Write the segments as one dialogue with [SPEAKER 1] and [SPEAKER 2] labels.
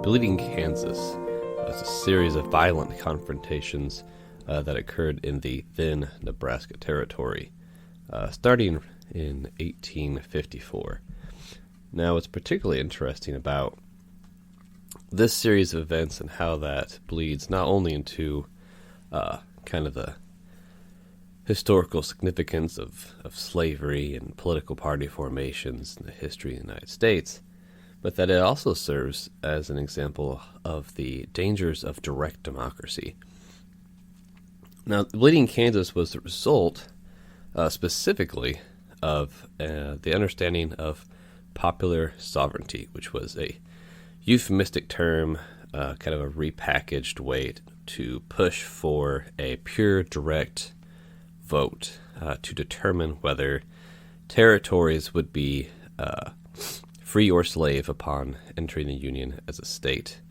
[SPEAKER 1] Bleeding Kansas was a series of violent confrontations that occurred in the then Nebraska Territory, starting in 1854. Now, what's particularly interesting about this series of events and how that bleeds not only into kind of the historical significance of slavery and political party formations in the history of the United States, but that it also serves as an example of the dangers of direct democracy. Now, Bleeding Kansas was the result specifically of the understanding of popular sovereignty, which was a euphemistic term, kind of a repackaged way to push for a pure direct vote to determine whether territories would be free or slave upon entering the Union as a state,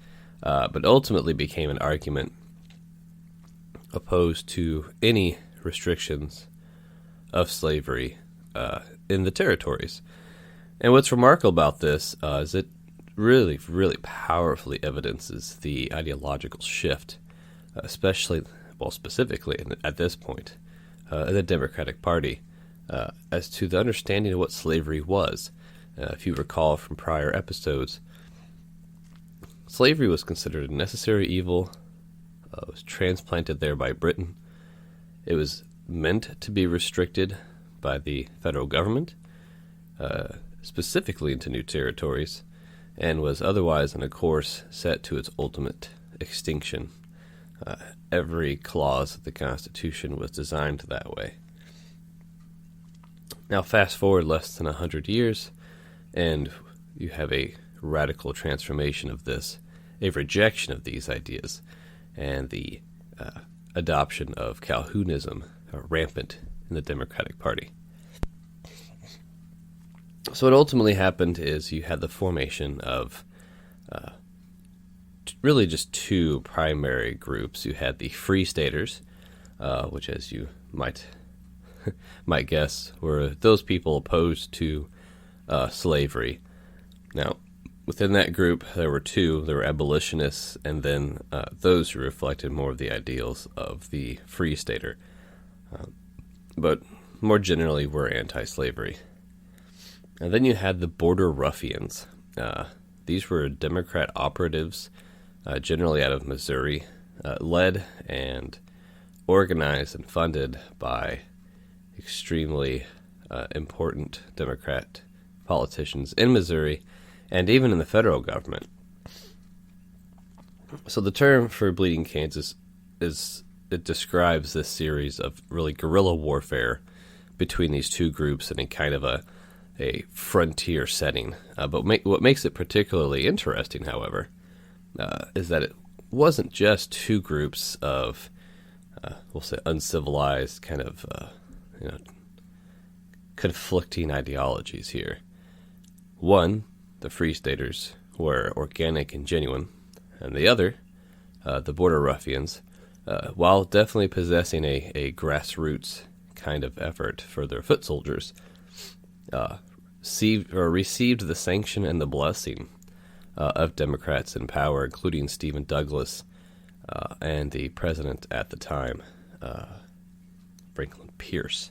[SPEAKER 1] but ultimately became an argument opposed to any restrictions of slavery in the territories. And what's remarkable about this is it really, really powerfully evidences the ideological shift, specifically at this point, in the Democratic Party, as to the understanding of what slavery was. If you recall from prior episodes, slavery was considered a necessary evil. It was transplanted there by Britain. It was meant to be restricted by the federal government, specifically into new territories, and was otherwise on a course set to its ultimate extinction. Every clause of the Constitution was designed that way. Now, fast forward less than 100 years, and you have a radical transformation of this, a rejection of these ideas, and the adoption of Calhounism rampant in the Democratic Party. So what ultimately happened is you had the formation of really just two primary groups. You had the Free Staters, which, as you might guess, were those people opposed to slavery. Now, within that group, there were two. There were abolitionists, and then those who reflected more of the ideals of the Free Stater, but more generally were anti-slavery. And then you had the Border Ruffians. These were Democrat operatives, generally out of Missouri, led and organized and funded by extremely important Democrat politicians in Missouri and even in the federal government. So the term for Bleeding Kansas it describes this series of really guerrilla warfare between these two groups in a kind of a frontier setting. But what makes it particularly interesting, however, is that it wasn't just two groups of, we'll say, uncivilized kind of, conflicting ideologies here. One, the Free Staters, were organic and genuine, and the other, the Border Ruffians, while definitely possessing a grassroots kind of effort for their foot soldiers, received the sanction and the blessing of Democrats in power, including Stephen Douglas and the president at the time, Franklin Pierce.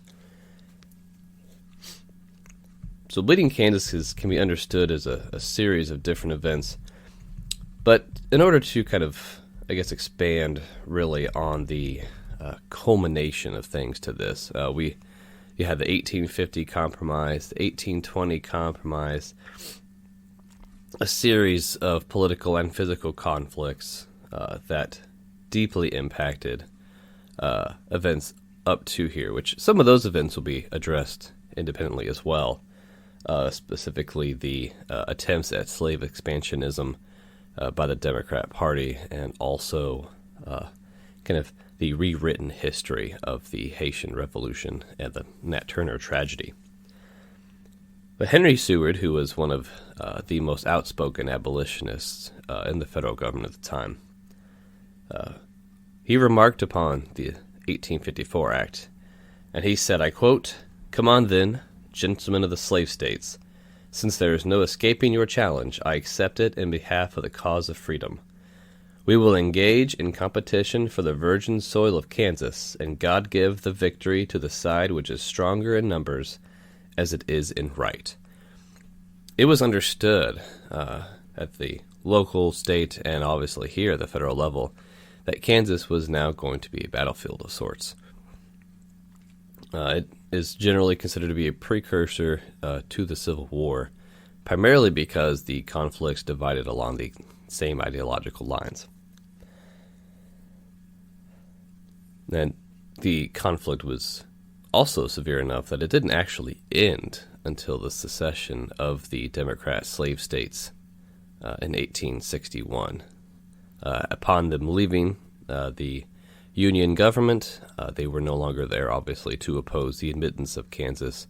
[SPEAKER 1] So Bleeding Kansas can be understood as a series of different events, but in order to kind of, I guess, expand really on the culmination of things to this, you had the 1850 Compromise, the 1820 Compromise, a series of political and physical conflicts that deeply impacted events up to here, which some of those events will be addressed independently as well, specifically the attempts at slave expansionism by the Democrat Party, and also kind of the rewritten history of the Haitian Revolution and the Nat Turner tragedy. But Henry Seward, who was one of the most outspoken abolitionists in the federal government at the time, he remarked upon the 1854 Act, and he said, I quote, "Come on then, gentlemen of the slave states, Since there is no escaping your challenge, I accept it in behalf of the cause of freedom. We will engage in competition for the virgin soil of Kansas, and God give the victory to the side which is stronger in numbers as it is in right. It was understood at the local, state, and obviously here at the federal level that Kansas was now going to be a battlefield of sorts. It is generally considered to be a precursor to the Civil War, primarily because the conflicts divided along the same ideological lines. And the conflict was also severe enough that it didn't actually end until the secession of the Democrat slave states in 1861. Upon them leaving the Union government, they were no longer there, obviously, to oppose the admittance of Kansas,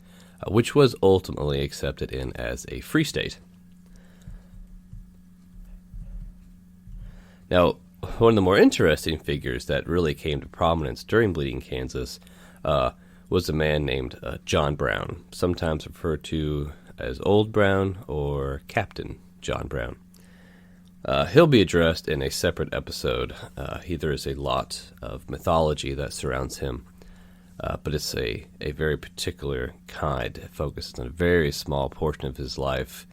[SPEAKER 1] which was ultimately accepted in as a free state. Now, one of the more interesting figures that really came to prominence during Bleeding Kansas was a man named John Brown, sometimes referred to as Old Brown or Captain John Brown. He'll be addressed in a separate episode. There is a lot of mythology that surrounds him, but it's a very particular kind. It focuses on a very small portion of his life,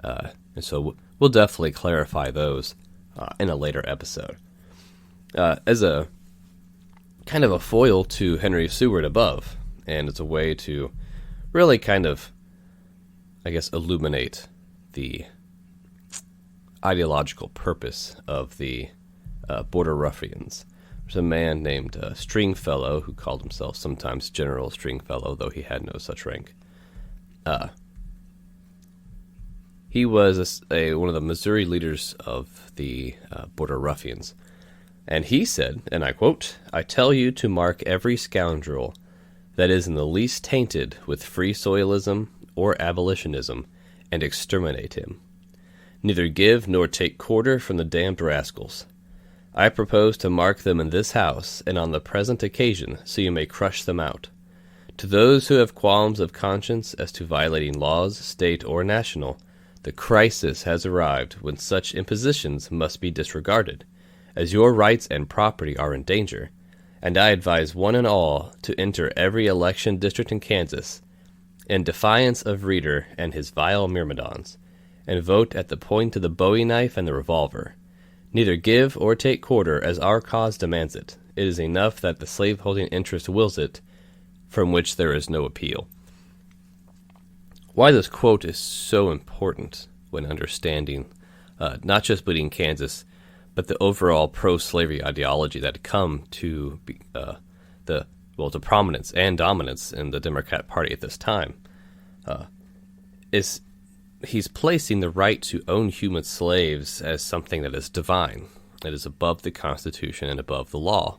[SPEAKER 1] and so we'll definitely clarify those in a later episode. As a kind of a foil to Henry Seward above, and it's a way to really kind of, I guess, illuminate the ideological purpose of the Border Ruffians. There's a man named Stringfellow who called himself sometimes General Stringfellow, though he had no such rank. He was one of the Missouri leaders of the Border Ruffians, and he said, and I quote, "I tell you to mark every scoundrel that is in the least tainted with free soilism or abolitionism, and exterminate him. Neither give nor take quarter from the damned rascals. I propose to mark them in this house and on the present occasion, so you may crush them out. To those who have qualms of conscience as to violating laws, state or national, the crisis has arrived when such impositions must be disregarded, as your rights and property are in danger, and I advise one and all to enter every election district in Kansas, in defiance of Reeder and his vile myrmidons, and vote at the point of the bowie knife and the revolver. Neither give or take quarter as our cause demands it. It is enough that the slaveholding interest wills it, from which there is no appeal." Why this quote is so important when understanding not just Bleeding Kansas, but the overall pro-slavery ideology that had come to to prominence and dominance in the Democrat Party at this time, is he's placing the right to own human slaves as something that is divine. It is above the Constitution and above the law.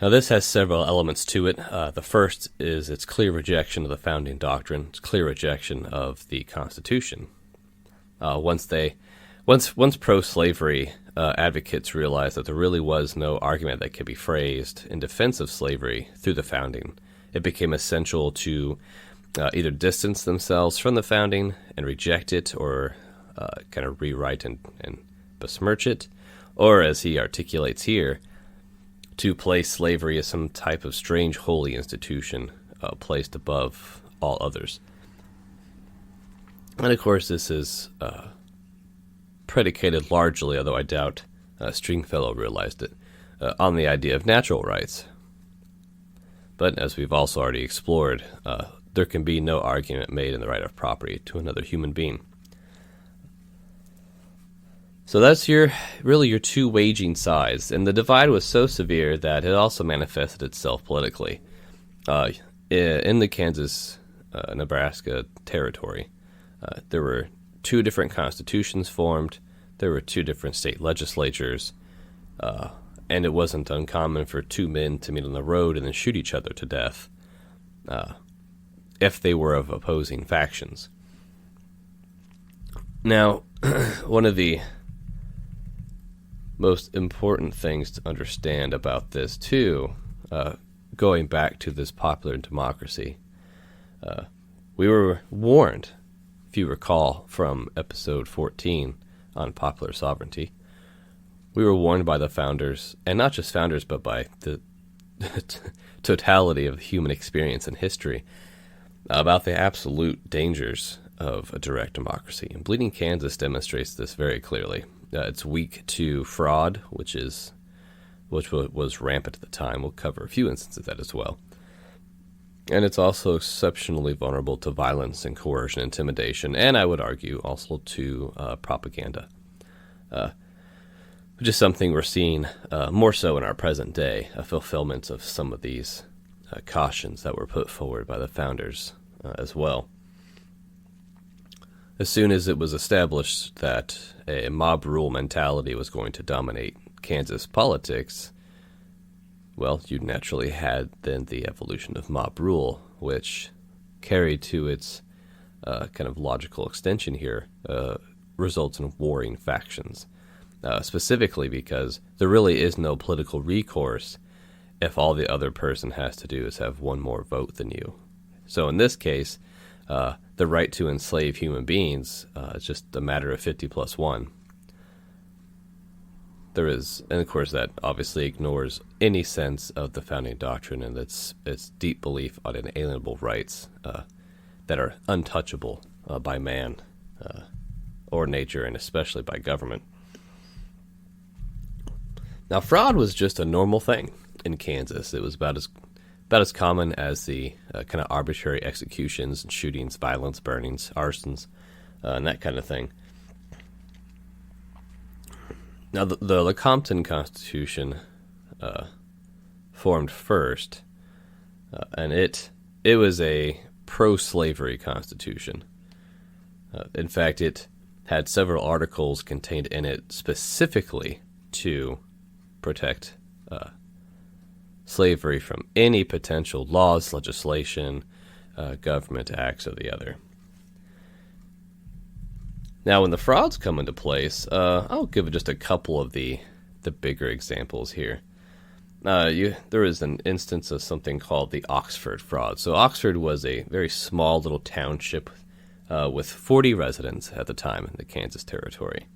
[SPEAKER 1] Now, this has several elements to it. The first is its clear rejection of the founding doctrine, its clear rejection of the Constitution. Once pro-slavery advocates realized that there really was no argument that could be phrased in defense of slavery through the founding, it became essential to either distance themselves from the founding and reject it, or kind of rewrite and besmirch it, or, as he articulates here, to place slavery as some type of strange holy institution placed above all others. And of course, this is predicated largely, although I doubt Stringfellow realized it, on the idea of natural rights. But as we've also already explored, there can be no argument made in the right of property to another human being. So that's your two waging sides, and the divide was so severe that it also manifested itself politically. In the Kansas-Nebraska territory, there were two different constitutions formed, there were two different state legislatures, and it wasn't uncommon for two men to meet on the road and then shoot each other to death if they were of opposing factions. Now, one of the most important things to understand about this, too, going back to this popular democracy, We were warned, if you recall, from episode 14 on popular sovereignty. We were warned by the founders, and not just founders, but by the totality of human experience and history, about the absolute dangers of a direct democracy. And Bleeding Kansas demonstrates this very clearly. It's weak to fraud, which was rampant at the time. We'll cover a few instances of that as well. And it's also exceptionally vulnerable to violence and coercion, intimidation, and I would argue also to propaganda, which is something we're seeing more so in our present day, a fulfillment of some of these cautions that were put forward by the founders as well. As soon as it was established that a mob rule mentality was going to dominate Kansas politics, well, you naturally had then the evolution of mob rule, which carried to its kind of logical extension here, results in warring factions, specifically because there really is no political recourse if all the other person has to do is have one more vote than you. So in this case, the right to enslave human beings is just a matter of 50 plus 1. There is, and of course that obviously ignores any sense of the founding doctrine and its deep belief on inalienable rights that are untouchable by man or nature, and especially by government. Now, fraud was just a normal thing in Kansas. It was about as common as the kind of arbitrary executions and shootings, violence, burnings, arsons, and that kind of thing. Now, the Lecompton Constitution formed first, and it was a pro-slavery constitution. In fact, it had several articles contained in it specifically to protect slavery from any potential laws, legislation, government acts, or the other. Now, when the frauds come into place, I'll give just a couple of the bigger examples here. There is an instance of something called the Oxford fraud. So Oxford was a very small little township with 40 residents at the time in the Kansas Territory.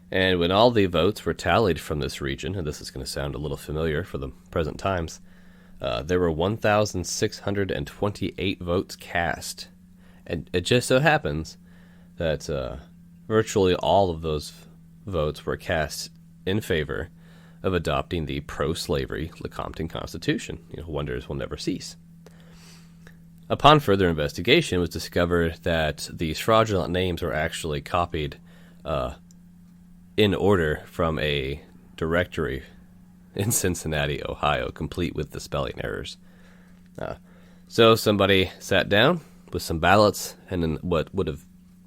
[SPEAKER 1] And when all the votes were tallied from this region, and this is going to sound a little familiar for the present times, there were 1,628 votes cast. And it just so happens that virtually all of those votes were cast in favor of adopting the pro-slavery Lecompton Constitution. Wonders will never cease. Upon further investigation, it was discovered that these fraudulent names were actually copied in order from a directory in Cincinnati, Ohio, complete with the spelling errors. So somebody sat down with some ballots and in what would have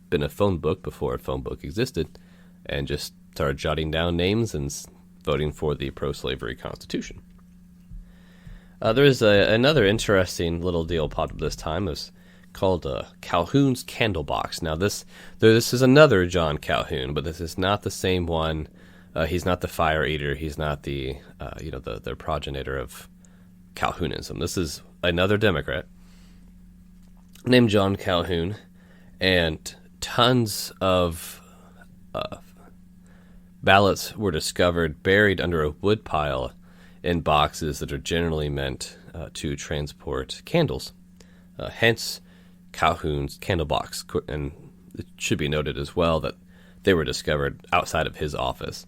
[SPEAKER 1] been a phone book before a phone book existed, and just started jotting down names and voting for the pro-slavery Constitution. There is another interesting little deal popped up this time. It was called Calhoun's Candlebox. Now this is another John Calhoun, but this is not the same one. He's not the fire eater. He's not the progenitor of Calhounism. This is another Democrat named John Calhoun, and tons of ballots were discovered buried under a wood pile in boxes that are generally meant to transport candles. Hence, Calhoun's Candlebox. And it should be noted as well that they were discovered outside of his office.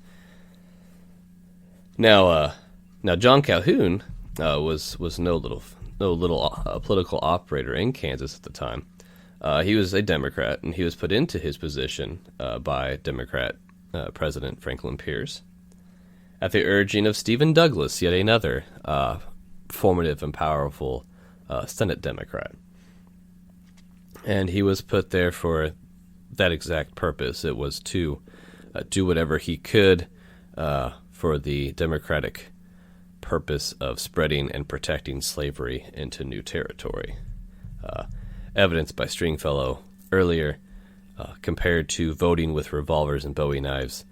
[SPEAKER 1] Now John Calhoun was no little political operator in Kansas at the time. He was a Democrat, and he was put into his position by Democrat President Franklin Pierce at the urging of Stephen Douglas, yet another formative and powerful Senate Democrat. And he was put there for that exact purpose. It was to do whatever he could for the Democratic purpose of spreading and protecting slavery into new territory. Evidenced by Stringfellow earlier, compared to voting with revolvers and Bowie knives,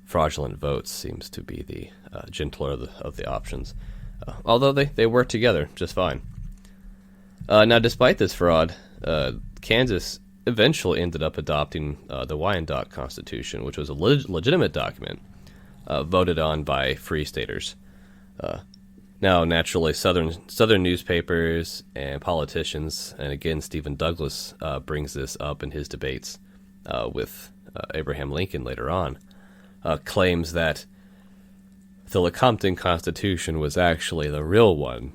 [SPEAKER 1] fraudulent votes seems to be the gentler of the options, although they work together just fine. Now, despite this fraud, Kansas eventually ended up adopting the Wyandot Constitution, which was a legitimate document voted on by free staters. Now, naturally, Southern newspapers and politicians, and again, Stephen Douglas brings this up in his debates with Abraham Lincoln later on, claims that the Lecompton Constitution was actually the real one,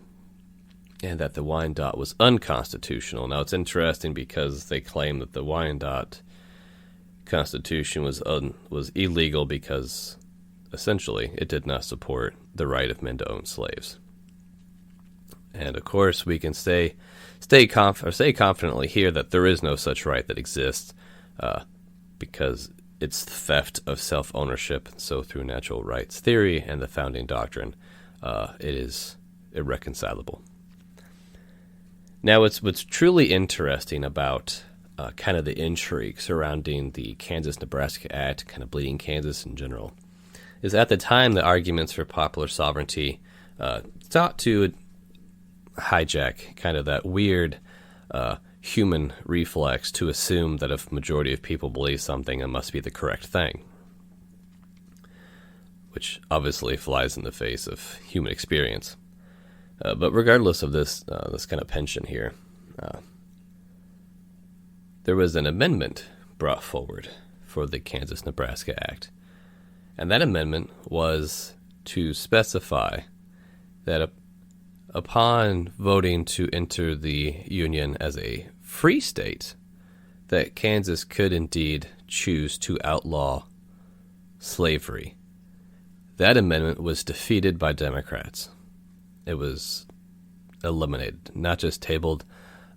[SPEAKER 1] and that the Wyandot was unconstitutional. Now, it's interesting because they claim that the Wyandot Constitution was illegal because, essentially, it did not support the right of men to own slaves. And, of course, we can say confidently here that there is no such right that exists because it's theft of self-ownership. So through natural rights theory and the founding doctrine, it is irreconcilable. Now, what's truly interesting about kind of the intrigue surrounding the Kansas-Nebraska Act, kind of bleeding Kansas in general, is at the time the arguments for popular sovereignty sought to hijack kind of that weird human reflex to assume that if a majority of people believe something, it must be the correct thing, which obviously flies in the face of human experience. But regardless of this kind of penchant here, there was an amendment brought forward for the Kansas-Nebraska Act. And that amendment was to specify that upon voting to enter the Union as a free state, that Kansas could indeed choose to outlaw slavery. That amendment was defeated by Democrats. It was eliminated, not just tabled,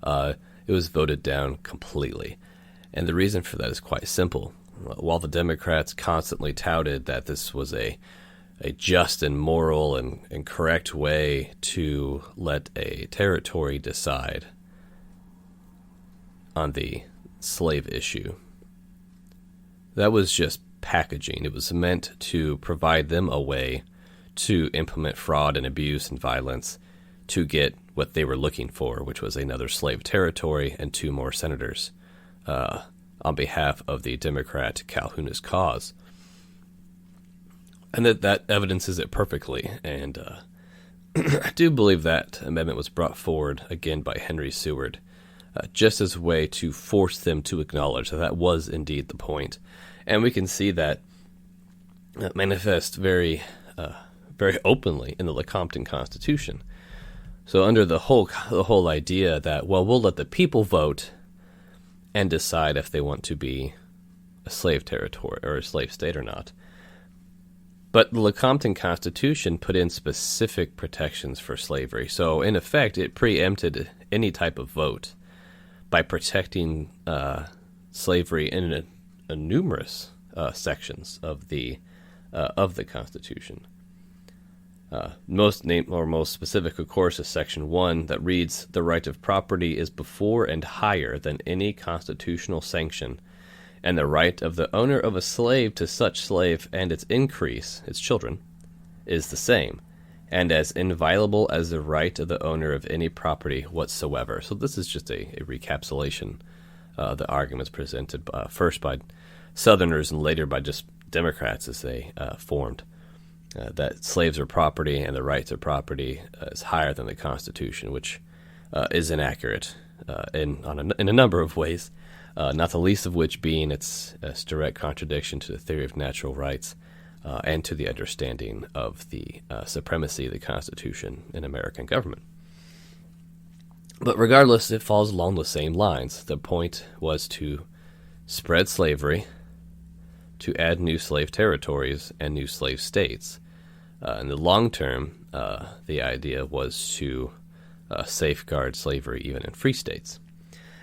[SPEAKER 1] it was voted down completely. And the reason for that is quite simple. While the Democrats constantly touted that this was a just and moral and correct way to let a territory decide on the slave issue, that was just packaging. It was meant to provide them a way to implement fraud and abuse and violence to get what they were looking for, which was another slave territory and 2 more senators on behalf of the Democrat Calhounist cause. And that evidences it perfectly. And I do believe that amendment was brought forward again by Henry Seward, just as a way to force them to acknowledge that was indeed the point. And we can see that manifest very openly in the Lecompton Constitution. So under the whole idea that, well, we'll let the people vote and decide if they want to be a slave territory or a slave state or not. But the Lecompton Constitution put in specific protections for slavery. So in effect, it preempted any type of vote by protecting slavery in a numerous sections of the Constitution. Most specific, of course, is Section 1 that reads, "The right of property is before and higher than any constitutional sanction, and the right of the owner of a slave to such slave and its increase, its children, is the same, and as inviolable as the right of the owner of any property whatsoever." So this is just a recapitulation of the arguments presented first by Southerners and later by just Democrats as they formed. That slaves are property and the rights of property is higher than the Constitution, which is inaccurate in a number of ways, not the least of which being its direct contradiction to the theory of natural rights and to the understanding of the supremacy of the Constitution in American government. But regardless, it falls along the same lines. The point was to spread slavery, to add new slave territories and new slave states. In the long term, the idea was to safeguard slavery even in free states.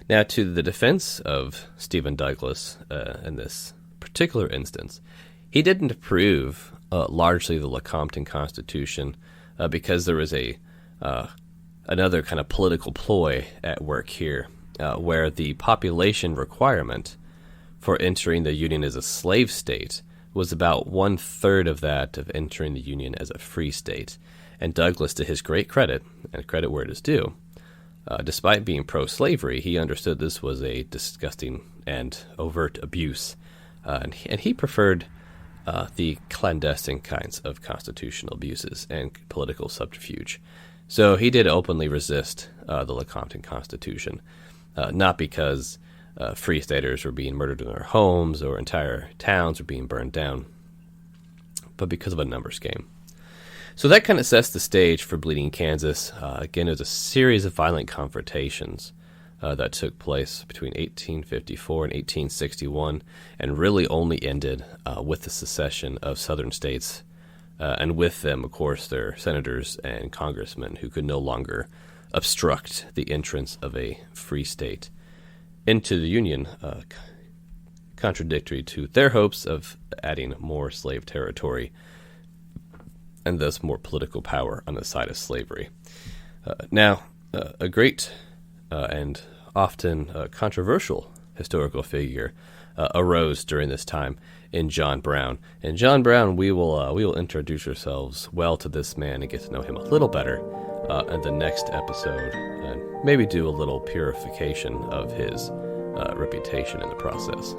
[SPEAKER 1] Now, to the defense of Stephen Douglas in this particular instance, he didn't approve largely the Lecompton Constitution because there was another kind of political ploy at work here, where the population requirement for entering the Union as a slave state was about 1/3 of that of entering the Union as a free state. And Douglas, to his great credit, and credit where it is due, Despite being pro-slavery, he understood this was a disgusting and overt abuse, and he preferred the clandestine kinds of constitutional abuses and political subterfuge. So he did openly resist the Lecompton Constitution, not because free staters were being murdered in their homes or entire towns were being burned down, but because of a numbers game. So that kind of sets the stage for Bleeding Kansas. Again, it was a series of violent confrontations that took place between 1854 and 1861, and really only ended with the secession of southern states, and with them, of course, their senators and congressmen who could no longer obstruct the entrance of a free state into the Union, contradictory to their hopes of adding more slave territory and thus more political power on the side of slavery. Now, a great and often controversial historical figure arose during this time in John Brown. And John Brown, we will introduce ourselves well to this man and get to know him a little better in the next episode, and maybe do a little purification of his reputation in the process.